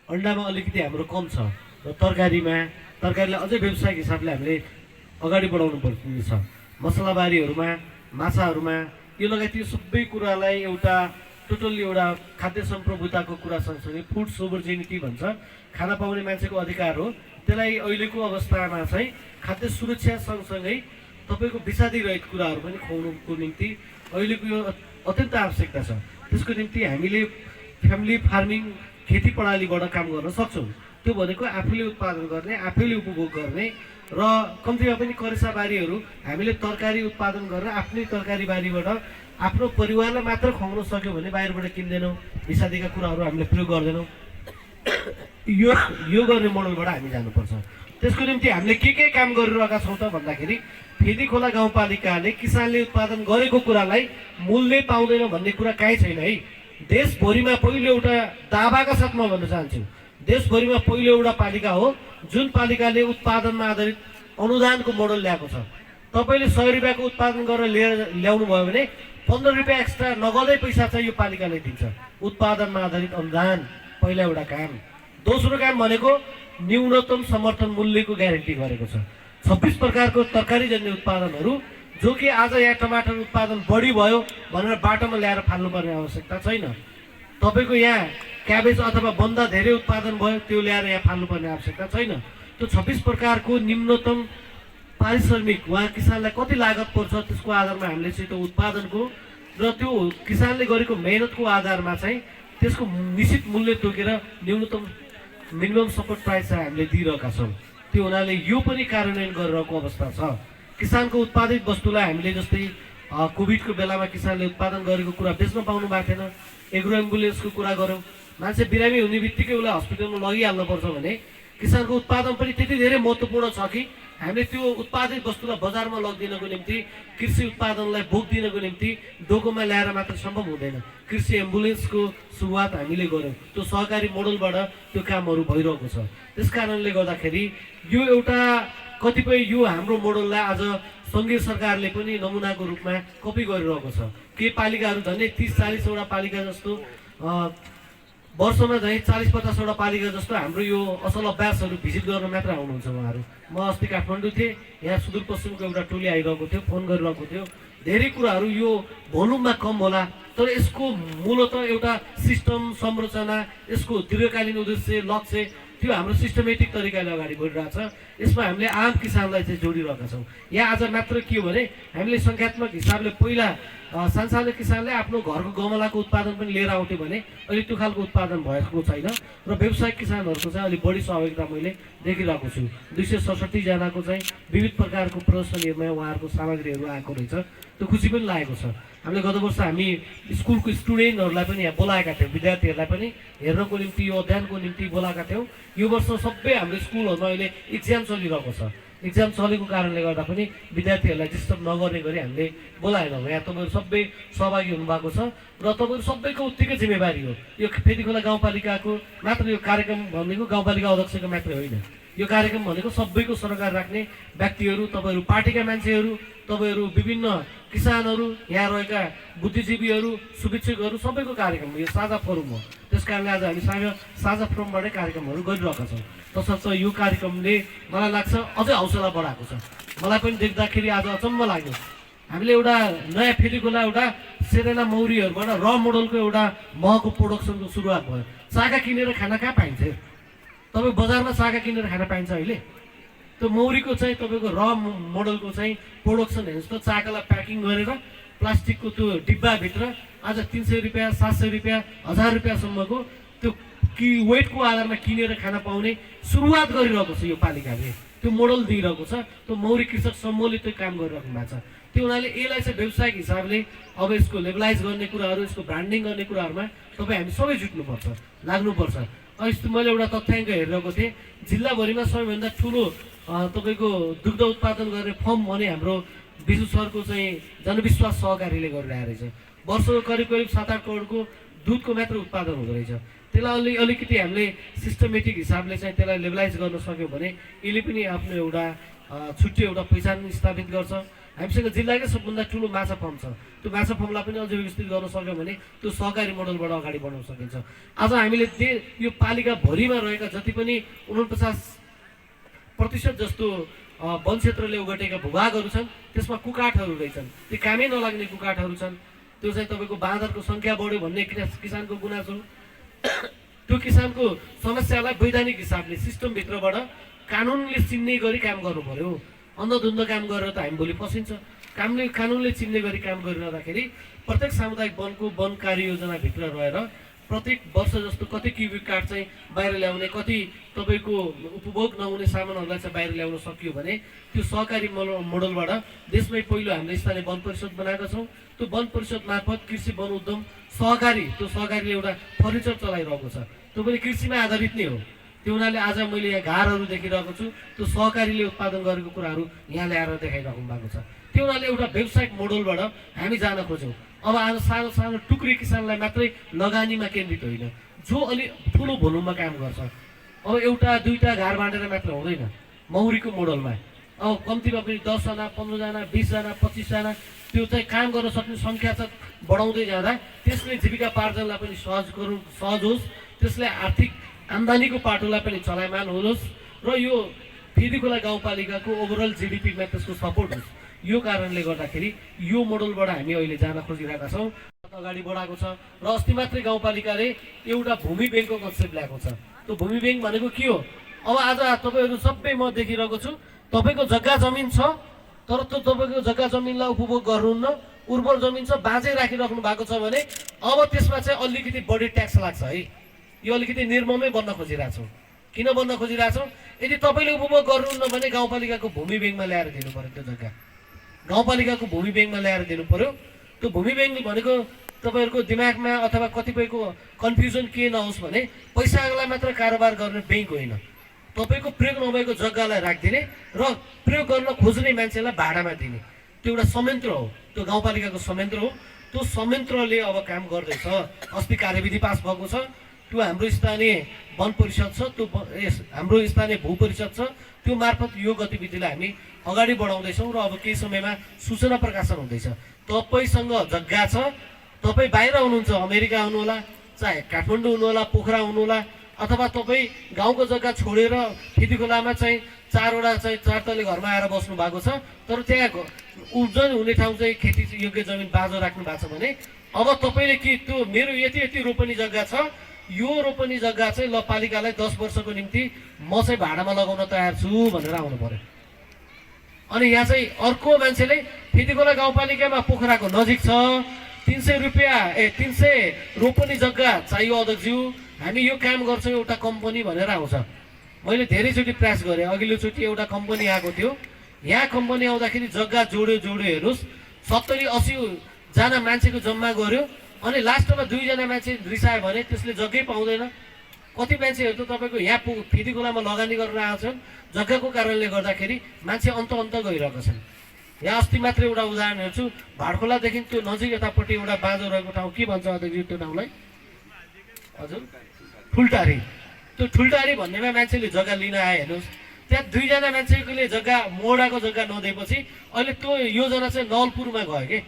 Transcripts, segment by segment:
अन्डामा अलिकति हाम्रो कम छ र तरकारीलाई अझै व्यावसायिक हिसाबले हामीले अगाडि बढाउनु पर्छ। मसलाबारीहरूमा, माछाहरूमा यो लगायत यो सबै कुरालाई एउटा टोटल्ली एउटा खाद्य सम्प्रभुताको कुरा सँगसँगै फुड सोभर्जिनिटी भन्छ, खाना पाउने मान्छेको अधिकार हो। त्यसलाई अहिलेको अवस्थामा चाहिँ खाद्य सुरक्षा सँगसँगै तपाईँको विषादी रहित कुराहरू पनि खुवाउनुको निम्ति अहिलेको यो अत्यन्त आवश्यकता छ। त्यसको निम्ति हामीले फ्यामिली फार्मिङ खेती प्रणालीबाट काम गर्न सक्छौँ। त्यो भनेको आफूले उत्पादन गर्ने, आफैले उपभोग गर्ने र कम्तीमा पनि करेसाबारीहरू हामीले तरकारी उत्पादन गरेर आफ्नै तरकारी बारीबाट आफ्नो परिवारलाई मात्र खुवाउन सक्यो भने बाहिरबाट किन्दैनौँ, विषादीका कुराहरू हामीले प्रयोग गर्दैनौँ। यो गर्ने मोडलबाट हामी जानुपर्छ। त्यसको निम्ति हामीले के काम गरिरहेका छौँ त भन्दाखेरि फेदीखोला गाउँपालिकाले किसानले उत्पादन गरेको कुरालाई मूल्य पाउँदैन भन्ने कुरा काहीँ छैन है। देशभरिमा पहिलो एउटा दावाका साथमा भन्न चाहन्छु, देशभरिमा पहिलो एउटा पालिका हो जुन पालिकाले उत्पादनमा आधारित अनुदानको मोडल ल्याएको छ। तपाईँले 100 रुपियाँको उत्पादन गरेर ल्याउनु भयो भने 15 रुपियाँ एक्स्ट्रा नगदै पैसा चाहिँ यो पालिकाले दिन्छ। उत्पादनमा आधारित अनुदान पहिला एउटा काम। दोस्रो काम भनेको न्यूनतम समर्थन मूल्यको ग्यारेन्टी गरेको छ। 26 प्रकारको तरकारीजन्य उत्पादनहरू जो कि आज यहाँ टमाटर उत्पादन बढी भयो भनेर बाटोमा ल्याएर फाल्नुपर्ने आवश्यकता छैन। तपाईँको यहाँ क्याबेज अथवा बन्दा धेरै उत्पादन भयो त्यो ल्याएर यहाँ फाल्नुपर्ने आवश्यकता छैन। त्यो 26 प्रकारको न्यूनतम पारिश्रमिक उहाँ किसानलाई कति लागत पर्छ त्यसको आधारमा हामीले चाहिँ त्यो उत्पादनको र त्यो किसानले गरेको मेहनतको आधारमा चाहिँ त्यसको निश्चित मूल्य तोकेर न्यूनतम मिनिमम सपोर्ट प्राइस चाहिँ हामीले दिइरहेका छौँ। त्यो हुनाले यो पनि कार्यान्वयन गरिरहेको अवस्था छ। किसानको उत्पादित वस्तुलाई हामीले जस्तै कोभिडको बेलामा किसानले उत्पादन गरेको कुरा बेच्न पाउनु भएको थिएन, एग्रो एम्बुलेन्सको कुरा गऱ्यौँ। मान्छे बिरामी हुने बित्तिकै उसलाई हस्पिटलमा लगिहाल्नुपर्छ भने किसानको उत्पादन पनि त्यति धेरै महत्त्वपूर्ण छ कि हामीले त्यो उत्पादित वस्तुलाई बजारमा लगिदिनको निम्ति, कृषि उत्पादनलाई भोग दिनको निम्ति डोकोमा ल्याएर मात्र सम्भव हुँदैन। कृषि एम्बुलेन्सको सुरुवात हामीले गऱ्यौँ, त्यो सहकारी मोडलबाट त्यो कामहरू भइरहेको छ। त्यस कारणले गर्दाखेरि यो एउटा कतिपय यो हाम्रो मोडललाई आज सङ्घीय सरकारले पनि नमुनाको रूपमा कपी गरिरहेको छ। केही पालिकाहरू झन्डै 30-40 वटा पालिका जस्तो वर्षमा चाहिँ 40-50 वटा पालिका जस्तो हाम्रो यो असल अभ्यासहरू भिजिट गर्न मात्र आउनुहुन्छ उहाँहरू। म अस्ति काठमाडौँ थिएँ, यहाँ सुदूरपश्चिमको एउटा टोली आइरहेको थियो, फोन गरिरहेको थियो। धेरै कुराहरू यो भोल्युममा कम होला तर यसको मूलत एउटा सिस्टम संरचना, यसको दीर्घकालीन उद्देश्य लक्ष्य त्यो हाम्रो सिस्टमेटिक तरिकाले अगाडि बढिरहेछ। यसमा हामीले आम किसानलाई चाहिँ जोडिरहेका छौँ। यहाँ आज मात्र के हो भने हामीले सङ्ख्यात्मक हिसाबले पहिला सानसानो किसानले आफ्नो घरको गमलाको उत्पादन पनि लिएर आउँथ्यो भने अहिले त्यो खालको उत्पादन भएको छैन र व्यावसायिक किसानहरूको चाहिँ अलिक बढी सहभागिता मैले देखिरहेको छु। 267 जनाको चाहिँ विविध प्रकारको प्रदर्शनीहरूमा उहाँहरूको सामग्रीहरू आएको रहेछ, त्यो खुसी पनि लागेको छ। हामीले गत वर्ष हामी स्कुलको स्टुडेन्टहरूलाई पनि यहाँ बोलाएका थियौँ, विद्यार्थीहरूलाई पनि हेर्नको निम्ति यो अध्ययनको निम्ति बोलाएका थियौँ। यो वर्ष सबै हाम्रो स्कुलहरूमा अहिले इक्जाम चलिरहेको छ। इक्जाम चलेको कारणले गर्दा पनि विद्यार्थीहरूलाई डिस्टर्ब नगर्ने गरी हामीले बोलाएनौँ। यहाँ तपाईँहरू सबै सहभागी हुनुभएको छ र तपाईँहरू सबैको उत्तिकै जिम्मेवारी हो। यो फेदीखोला गाउँपालिकाको मात्र यो कार्यक्रम भनेको गाउँपालिका अध्यक्षको मात्रै होइन, यो कार्यक्रम भनेको सबैको सरकार राख्ने व्यक्तिहरू, तपाईँहरू पार्टीका मान्छेहरू, तपाईँहरू विभिन्न किसानहरू, यहाँ रहेका बुद्धिजीवीहरू, शुभेच्छुकहरू सबैको कार्यक्रम हो। यो साझा फोरम हो। त्यस कारणले आज हामी साझा फोरमबाटै कार्यक्रमहरू गरिरहेका छौँ। तसर्थ यो कार्यक्रमले मलाई लाग्छ अझै हौसला बढाएको छ। मलाई पनि देख्दाखेरि आज अचम्म लाग्यो। हामीले एउटा नयाँ फेदीखोला एउटा सेरेना मौरीहरूबाट र मोडलको एउटा महको प्रोडक्सनको सुरुवात भयो। सागा किनेर खाना कहाँ पाइन्छ? तपाईँ बजारमा सागा किनेर खान पाइन्छ अहिले? त्यो मौरीको चाहिँ तपाईँको र मोडलको चाहिँ प्रोडक्सन हेर्नुहोस् त, चाकालाई प्याकिङ गरेर प्लास्टिकको त्यो डिब्बाभित्र आज 300 रुपियाँ, 700 रुपियाँ, 1000 रुपियाँसम्मको त्यो वेटको आधारमा किनेर खान पाउने सुरुवात गरिरहेको छ यो पालिकाले। त्यो मोडल दिइरहेको छ। त्यो मौरी कृषक समूहले त्यो काम गरिराख्नु भएको छ। त्यो हुनाले यसलाई चाहिँ व्यावसायिक हिसाबले अब यसको लेबलाइज गर्ने कुराहरू, यसको ब्रान्डिङ गर्ने कुराहरूमा तपाईँ हामी सबै जुट्नुपर्छ, लाग्नुपर्छ। अस्ति मैले एउटा तथ्याङ्क हेरिरहेको थिएँ, जिल्लाभरिमा सबैभन्दा ठुलो तपाईँको दुग्ध उत्पादन गर्ने फर्म भने हाम्रो विशु सरको चाहिँ जनविश्वास सहकारीले गरिरहेको रहेछ। वर्षको करिब 7-8 करोडको दुधको मात्र उत्पादन हुँदो रहेछ। त्यसलाई अलिकति हामीले सिस्टमेटिक हिसाबले चाहिँ त्यसलाई लेबलाइज गर्न सक्यौँ भने यसले पनि आफ्नो एउटा छुट्टै एउटा पहिचान स्थापित गर्छ। हामीसँग जिल्लाकै सबभन्दा ठुलो माछा फर्म छ। त्यो माछा फर्मलाई पनि अझै विकसित गर्न सक्यो भने त्यो सहकारी मोडलबाट अगाडि बढाउन सकिन्छ। आज हामीले यो पालिकाभरिमा रहेका जति पनि 49% जस्तो वन क्षेत्रले ओगटेका भूभागहरू छन् त्यसमा कुकाठहरू रहेछन्। ती कामै नलाग्ने कुकाठहरू छन्। त्यो चाहिँ तपाईँको बाँदरको सङ्ख्या बढ्यो भन्ने किसानको गुनासो। त्यो किसानको समस्यालाई वैधानिक हिसाबले सिस्टमभित्रबाट कानुनले चिन्ने गरी काम गर्नु पर्यो। अन्धधुन्ध काम गरेर त हामी भोलि फसिन्छ। कानुनले चिन्ने गरी काम गरिरहँदाखेरि प्रत्येक सामुदायिक वनको वन कार्ययोजनाभित्र रहेर प्रत्येक वर्ष जस्तो कति क्युबिक काठ चाहिँ बाहिर ल्याउने, कति तपाईँको उपभोग नहुने सामानहरूलाई चाहिँ बाहिर ल्याउन सकियो भने त्यो सहकारी मोडलबाट देशमै पहिलो हामीले स्थानीय वन परिषद बनाएका छौँ। त्यो वन परिषद मार्फत कृषि वन उद्यम सहकारी, त्यो सहकारीले एउटा फर्निचर चलाइरहेको छ। त्यो पनि कृषिमा आधारित नै हो। त्यो हुनाले आज मैले यहाँ घारहरू देखिरहेको छु। त्यो सहकारीले उत्पादन गरेको कुराहरू यहाँ ल्याएर देखाइराख्नु भएको छ। त्यो हुनाले एउटा व्यावसायिक मोडलबाट हामी जान खोज्यौँ। अब आज सानो सानो टुक्री किसानलाई मात्रै लगानीमा केन्द्रित होइन, जो अलि ठुलो भोल्युममा काम गर्छ। अब एउटा दुईवटा घार बाँडेर मात्र हुँदैन। मौरीको मोडलमा अब कम्तीमा पनि 10 जना 15 जना 20 जना 25 जना त्यो चाहिँ काम गर्न सक्ने सङ्ख्या चाहिँ बढाउँदै जाँदा त्यसले जीविकापार्जनलाई पनि सहज होस्, त्यसले आर्थिक आम्दानीको पाटोलाई पनि चलायमान होस् र यो फेदीखोला गाउँपालिकाको ओभरअल जिडिपीमा त्यसको सपोर्ट होस्। यो कारणले गर्दाखेरि यो मोडलबाट हामी अहिले जान खोजिरहेका छौँ, अगाडि बढाएको छ। र अस्ति मात्रै गाउँपालिकाले एउटा भूमि ब्याङ्कको कन्सेप्ट ल्याएको छ। त्यो भूमि ब्याङ्क भनेको के हो? अब आज तपाईँहरू सबै म देखिरहेको छु, तपाईँको जग्गा जमिन छ तर त्यो तपाईँको जग्गा जमिनलाई उपभोग गर्नुहुन्न, उर्वर जमिन छ बाँझै राखिराख्नु भएको छ भने अब त्यसमा चाहिँ अलिकति बढी ट्याक्स लाग्छ है। यो अलिकति निर्ममै बन्न खोजिरहेको छौँ। किन बन्न खोजिरहेको छौँ? यदि तपाईँले उपभोग गर्नुहुन्न भने गाउँपालिकाको भूमि ब्याङ्कमा ल्याएर दिनु पर्यो। त्यो जग्गा गाउँपालिकाको भूमि ब्याङ्कमा ल्याएर दिनु पर्यो। त्यो भूमि ब्याङ्क भनेको तपाईँहरूको दिमागमा अथवा कतिपयको कन्फ्युजन के नहोस् भने पैसालाई मात्र कारोबार गर्ने ब्याङ्क होइन। तपाईँको प्रयोग नभएको जग्गालाई राखिदिने र प्रयोग गर्न खोज्ने मान्छेलाई भाडामा दिने त्यो एउटा संयन्त्र हो। त्यो गाउँपालिकाको संयन्त्र हो। त्यो संयन्त्रले अब काम गर्दैछ। अस्ति कार्यविधि पास भएको छ। त्यो हाम्रो स्थानीय वन परिषद छ, त्यो हाम्रो स्थानीय भू परिषद छ। त्यो मार्फत यो गतिविधिलाई हामी अगाडि बढाउँदैछौँ र अब केही समयमा सूचना प्रकाशन हुँदैछ। तपाईँसँग जग्गा छ, तपाईँ बाहिर हुनुहुन्छ, अमेरिका हुनुहोला, चाहे काठमाडौँ हुनुहोला, पोखरा हुनुहोला, अथवा तपाईँ गाउँको जग्गा छोडेर फेदीखोलामा चाहिँ 4वटा चाहिँ 4 तले घरमा आएर बस्नु भएको छ, तर त्यहाँ उब्जनी हुने ठाउँ चाहिँ खेती योग्य जमिन बाँझो राख्नु भएको छ भने अब तपाईँले के त्यो मेरो यति रोपनी जग्गा छ, यो रोपनी जग्गा चाहिँ ल पालिकालाई 10 वर्षको निम्ति म चाहिँ भाडामा लगाउन तयार छु भनेर आउनु पर्यो। अनि यहाँ चाहिँ अर्को मान्छेले फेदीखोला गाउँपालिकामा पोखराको नजिक छ, 300 रुपियाँ 300 रोपनी जग्गा चाहियो अध्यक्षज्यू, हामी यो काम गर्छौँ एउटा कम्पनी भनेर आउँछ। मैले धेरैचोटि प्रयास गरेँ। अघिल्लोचोटि एउटा कम्पनी आएको थियो। यहाँ कम्पनी आउँदाखेरि जग्गा जोड्यो हेर्नुहोस्, 70-80 जना मान्छेको जम्मा गर्यो अनि लास्टमा 2 जना मान्छे रिसायो भने त्यसले जग्गै पाउँदैन। कति मान्छेहरू त तपाईँको यहाँ फेदीखोलामा लगानी गर्न आउँछन्, जग्गाको कारणले गर्दाखेरि मान्छे अन्त गइरहेका छन्। यहाँ अस्ति मात्रै एउटा उदाहरण हेर्छु, भाडखोलादेखि त्यो नजिक यतापट्टि एउटा बाँझो रहेको ठाउँ के भन्छ अध्यक्ष त्यो ठाउँलाई? हजुर ठुल्टारी। त्यो ठुल्टारी भन्नेमा मान्छेले जग्गा लिन आए हेर्नुहोस्, त्यहाँ 2 जना मान्छेले जग्गा मोडाको जग्गा नदिएपछि अहिले त्यो योजना चाहिँ नलपुरमा गयो कि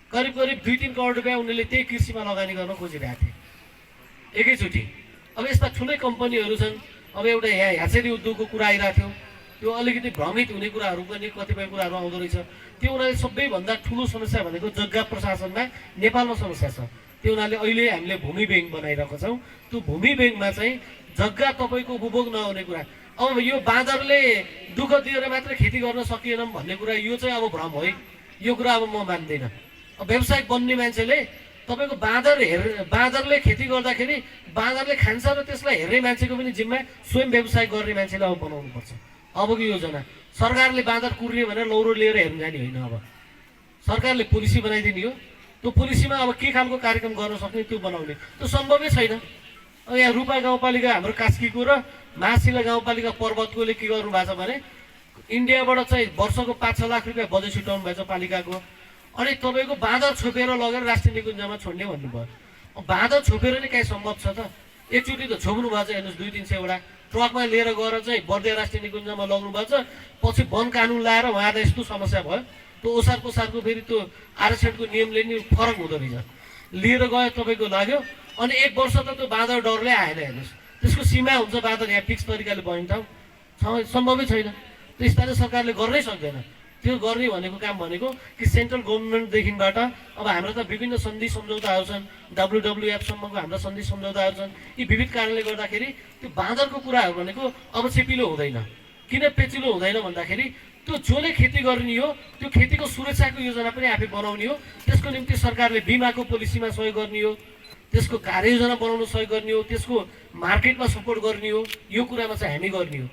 करिब 2-3 करोड रुपियाँ उनीहरूले त्यही कृषिमा लगानी गर्न खोजिरहेको थिए एकैचोटि। अब यस्ता ठुलै कम्पनीहरू छन्। अब एउटा यहाँ ह्याचेरी उद्योगको कुरा आइरहेको थियो, त्यो अलिकति भ्रमित हुने कुराहरू पनि कतिपय कुराहरू आउँदो रहेछ। त्यो हुनाले सबैभन्दा ठुलो समस्या भनेको जग्गा प्रशासनमा नेपालमा समस्या छ। त्यो हुनाले अहिले हामीले भूमि ब्याङ्क बनाइरहेको छौँ। त्यो भूमि ब्याङ्कमा चाहिँ जग्गा तपाईँको उपभोग नहुने कुरा, अब यो बाँदरले दुःख दिएर मात्र खेती गर्न सकिएनौँ भन्ने कुरा यो चाहिँ अब भ्रम हो है। यो कुरा अब म मान्दिनँ। अब व्यवसायिक बन्ने मान्छेले तपाईँको बाँदरले खेती गर्दाखेरि बाँदरले खान्छ र त्यसलाई हेर्ने मान्छेको पनि जिम्मा स्वयं व्यवसाय गर्ने मान्छेले अब बनाउनुपर्छ। अबको योजना सरकारले बाँदर कुर्ने भनेर लौरो लिएर हेर्न जाने होइन। अब सरकारले पोलिसी बनाइदिने हो। त्यो पोलिसीमा अब के खालको कार्यक्रम गर्न सक्ने त्यो बनाउने, त्यो सम्भवै छैन। अब यहाँ रूपा गाउँपालिका हाम्रो कास्कीको र मासिला गाउँपालिका पर्वतकोले के गर्नु भएको छ भने इन्डियाबाट चाहिँ वर्षको 5-6 लाख रुपियाँ बजेट छुट्याउनु भएको छ पालिकाको। अनि तपाईँको बाँदर छोपेर लगेर राष्ट्रिय निकुञ्जमा छोड्ने भन्नुभयो। अब बाँदर छोपेर नै कहीँ सम्भव छ त? एकचोटि त छोप्नु भएको छ हेर्नुहोस्, 200-300 वटा ट्रकमा लिएर गएर चाहिँ बर्दिया राष्ट्रिय निकुञ्जमा लग्नु भएको छ। पछि वन कानुन लाएर उहाँलाई यस्तो समस्या भयो। त्यो ओसार पोसारको फेरि त्यो आरक्षणको नियमले नि फरक हुँदो रहेछ। लिएर गयो तपाईँको लाग्यो अनि 1 वर्ष त त्यो बाँदर डरले आएन हेर्नुहोस्। त्यसको सीमा हुन्छ बाँदर यहाँ फिक्स तरिकाले बन्ने ठाउँ सम्भवै छैन। त्यो स्थानीय सरकारले गर्नै सक्दैन। त्यो गर्ने भनेको काम भनेको कि सेन्ट्रल गभर्मेन्टदेखिबाट अब हाम्रो त विभिन्न सन्धि सम्झौताहरू छन्, WWF सम्मको हाम्रा सन्धि सम्झौताहरू छन्। यी विविध कारणले गर्दाखेरि त्यो बाँदरको कुराहरू भनेको अब चेपिलो हुँदैन। किन पेचिलो हुँदैन भन्दाखेरि त्यो जसले खेती गर्ने हो त्यो खेतीको सुरक्षाको योजना पनि आफै बनाउने हो। त्यसको निम्ति सरकारले बिमाको पोलिसीमा सहयोग गर्ने हो, त्यसको कार्ययोजना बनाउन सहयोग गर्ने हो, त्यसको मार्केटमा सपोर्ट गर्ने हो। यो कुरामा चाहिँ हामी गर्ने हो।